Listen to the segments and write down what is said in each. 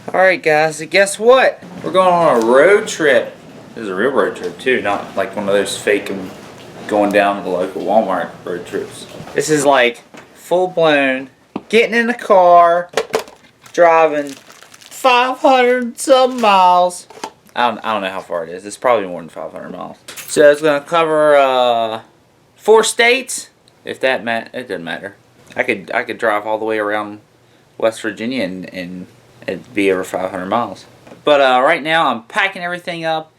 Alright guys, so guess what? We're going on a road trip. This is a real road trip too, not like one of those fake going down to the local Walmart road trips. This is like full blown, getting in the car, driving 500 some miles. I don't know how far it is. It's probably more than 500 miles. So it's gonna cover 4 states. If that it doesn't matter. I could drive all the way around West Virginia and it'd be over 500 miles. But right now I'm packing everything up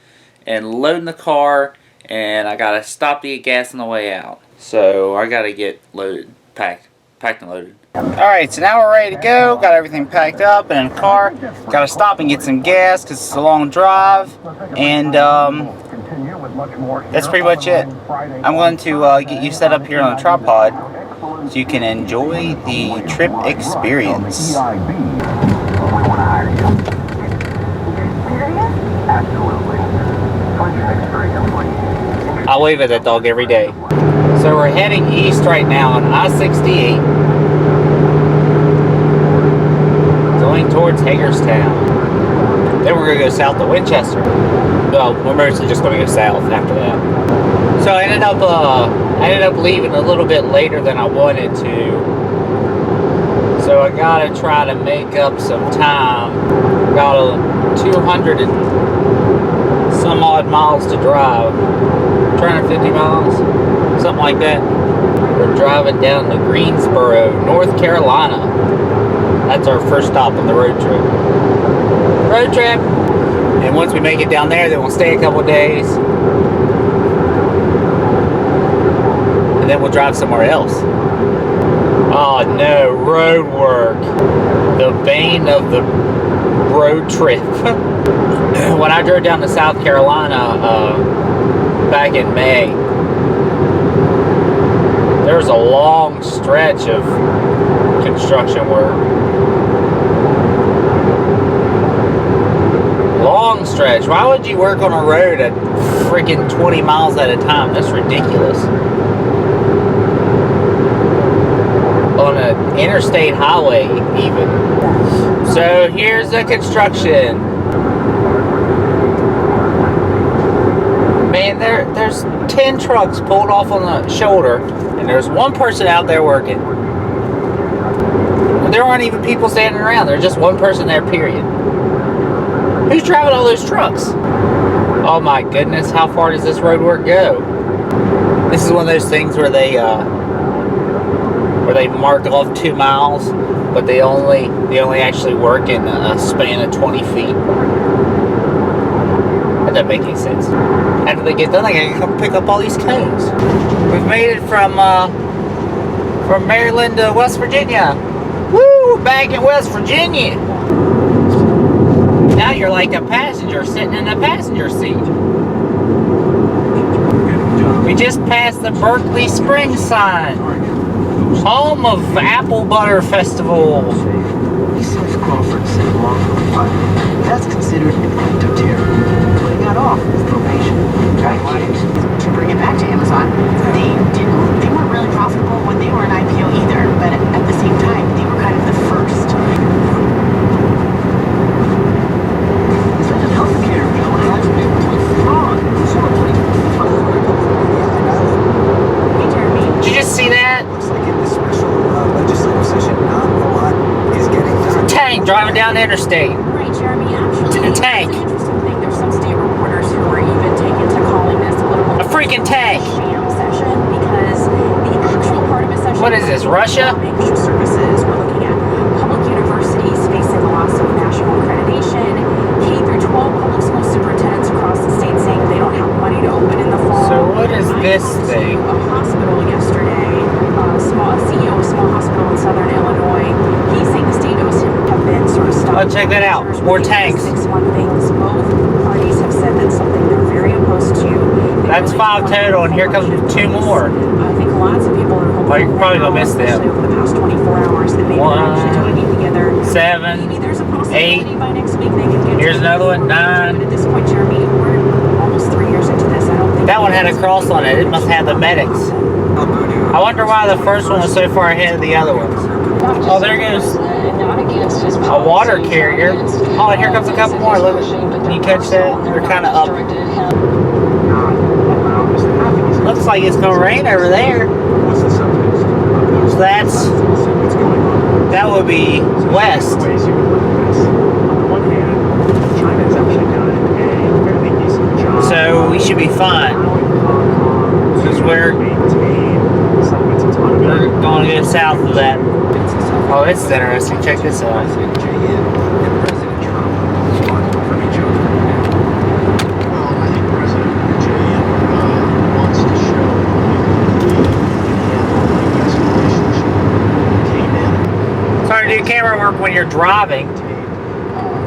and loading the car, and I gotta stop to get gas on the way out. So I gotta get loaded, packed and loaded. Alright, so now we're ready to go. Got everything packed up and in the car. Gotta stop and get some gas because it's a long drive. And that's pretty much it. I'm going to get you set up here on a tripod so you can enjoy the trip experience. I wave at that dog every day. So we're heading east right now on I-68, going towards Hagerstown. Then we're going to go south to Winchester. Well, we're mostly just going to go south after that. So I ended up leaving a little bit later than I wanted to. So I got to try to make up some time. Got 200 and some odd miles to drive. 250 miles, something like that. We're driving down to Greensboro, North Carolina. That's our first stop on the road trip. And once we make it down there, then we'll stay a couple of days. And then we'll drive somewhere else. Oh no, road work. The bane of the road trip. When I drove down to South Carolina back in May, there was a long stretch of construction work. Long stretch. Why would you work on a road at freaking 20 miles at a time? That's ridiculous. On an interstate highway, even. So here's the construction. Man, there's 10 trucks pulled off on the shoulder, and there's one person out there working. There aren't even people standing around. There's just one person there, period. Who's driving all those trucks? Oh my goodness, how far does this road work go? This is one of those things where they mark off 2 miles, but they only actually work in a span of 20 feet. That doesn't make any sense. After they get done, they gotta come pick up all these cones. We've made it from Maryland to West Virginia. Woo! Back in West Virginia. Now you're like a passenger sitting in the passenger seat. We just passed the Berkeley Springs sign, home of Apple Butter Festival. That's considered an act of terror. Putting that off with probation. To bring it back to Amazon, they weren't really profitable when they were an IPO either, but at the same time, they were kind of the first. Instead of healthcare, has been fraud. Hey Jeremy. Did you just see that? Looks like in this special legislative session, not a lot is getting done. Tank driving down the interstate. Right, Jeremy. Actually, a tank. That's an interesting thing. There's some state reporters who are even taken to calling this political. A freaking tank. Sham session, because the actual part of a session. What is this, Russia? Extra services. We're looking at public universities facing the loss of national accreditation. K through 12 public school superintendents across the state saying they don't have money to open in the fall. So what is this thing? A hospital yesterday, CEO of a small hospital in southern Illinois. He's saying the state owes him have been sort of stuck. Oh, check that out. More tanks. 6-1 things. Both parties have said that's something they're very opposed to. That's 5 total, and here comes 2 more. I think lots of people are hoping. Oh, you're probably gonna miss them. Over the past 24 hours, that maybe they're actually joining together. 7, Maybe there's a possibility 8. by next week they can get. Here's another one. 9. But at this point, Jeremy, we're almost 3 years into this. I don't think That one had a cross on it. It must have the medics. I wonder why the first one was so far ahead of the other ones. Oh, there goes a water carrier. Oh, and here comes a couple more. Look, can you catch that? They're kind of up. Looks like it's gonna rain over there. So that would be west. So we should be fine. Because we're going to go south of that. Oh, this is interesting. Check this out. Sorry to do camera work when you're driving.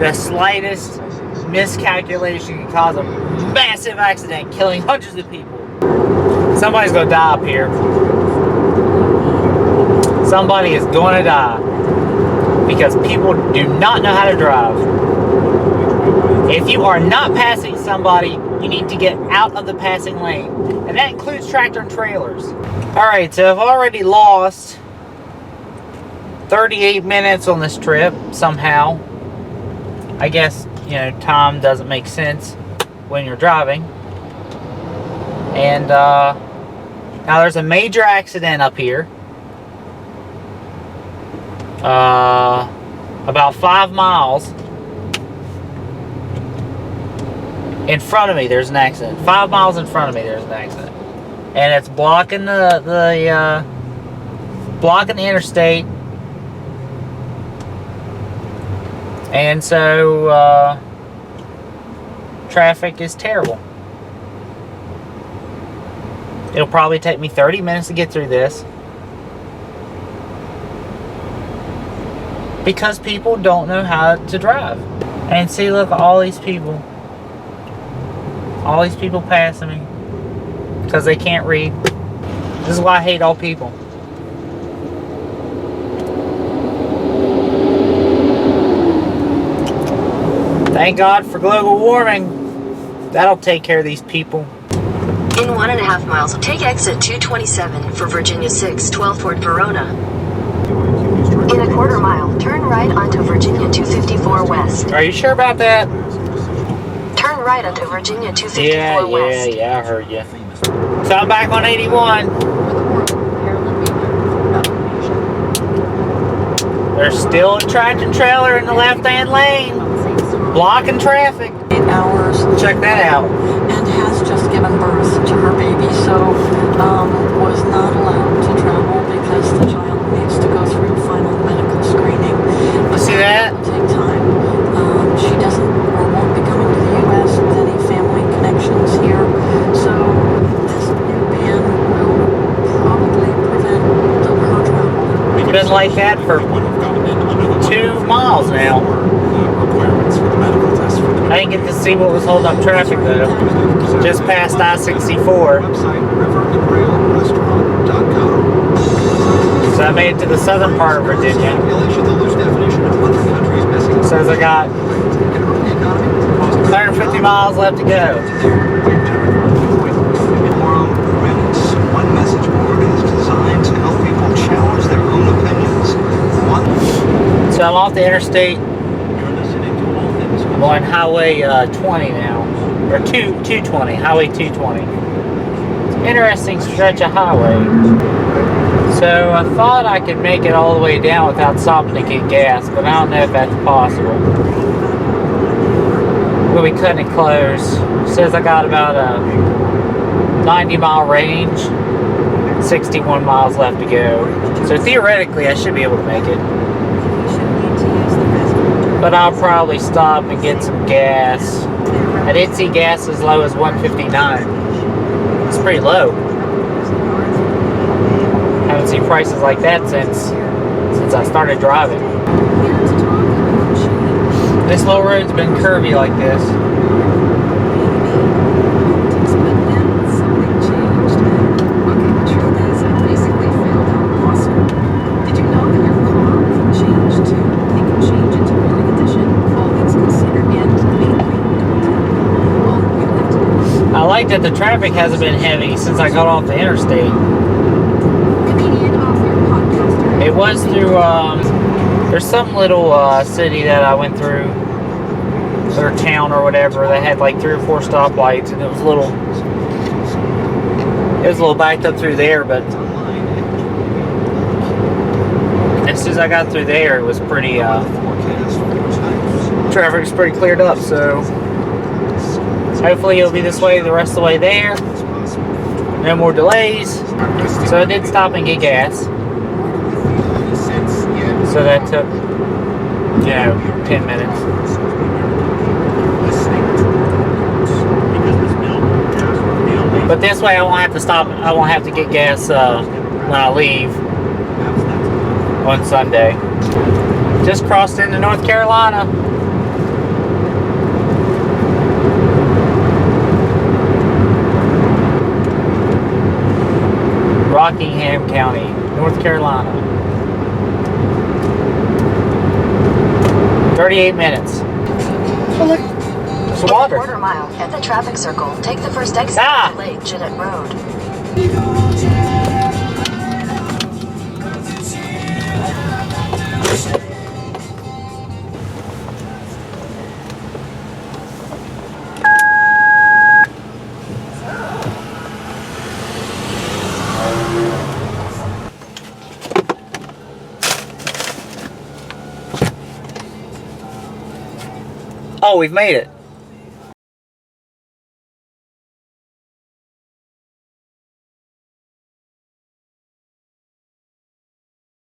The slightest miscalculation can cause a massive accident, killing hundreds of people. Somebody's gonna die up here. Somebody is gonna die because people do not know how to drive. If you are not passing somebody, you need to get out of the passing lane, and that includes tractor and trailers. Alright, so I've already lost 38 minutes on this trip somehow. I guess, you know, time doesn't make sense when you're driving. And now there's a major accident up here. About 5 miles in front of me there's an accident. 5 miles in front of me there's an accident. And it's blocking blocking the interstate. And so traffic is terrible. It'll probably take me 30 minutes to get through this. Because people don't know how to drive. And see, look, all these people. All these people passing me. Because they can't read. This is why I hate all people. Thank God for global warming. That'll take care of these people. In 1.5 miles, take exit 227 for Virginia 612 toward Verona. In a 1/4 mile, turn right onto Virginia 254 West. Are you sure about that? Turn right onto Virginia 254 West. Yeah, I heard you. So I'm back on 81. There's still a tractor trailer in the left-hand lane, blocking traffic. 8 hours. Check that out. And has just given birth to her baby, so was not allowed to travel because the child needs to go through final medical screening. You see that? It will take time. She doesn't or won't be coming to the U.S. with any family connections here, so this new ban will probably prevent her travel. It's been like that for 2 miles now. I didn't get to see what was holding up traffic though. Just past I-64. So I made it to the southern part of Virginia. Says I got 150 miles left to go. One message board is designed to help people challenge their own opinions. So I'm off the interstate. I'm on Highway 20 now. Or 220. Highway 220. It's an interesting stretch of highway. So I thought I could make it all the way down without stopping to get gas, but I don't know if that's possible. We'll be cutting it close. It says I got about a 90-mile range, 61 miles left to go. So theoretically I should be able to make it. But I'll probably stop and get some gas. I did see gas as low as $1.59. It's pretty low. Haven't seen prices like that since I started driving. This little road's been curvy like this. I like that the traffic hasn't been heavy since I got off the interstate. Comedian, author, podcaster. It was through, I think it was 220 There's some little city that I went through, or town or whatever, that had like 3 or 4 stoplights, and it was a little backed up through there, but as soon as I got through there, it was pretty, traffic was pretty cleared up, so hopefully it'll be this way the rest of the way there. No more delays. So I did stop and get gas. So that took, 10 minutes. But this way I won't have to stop, I won't have to get gas when I leave on Sunday. Just crossed into North Carolina. Rockingham County, North Carolina. 38 minutes. Oh, look. There's In water. a quarter mile, at the traffic circle, take the first exit Ah! to Lake Jeanette Road. Oh, we've made it.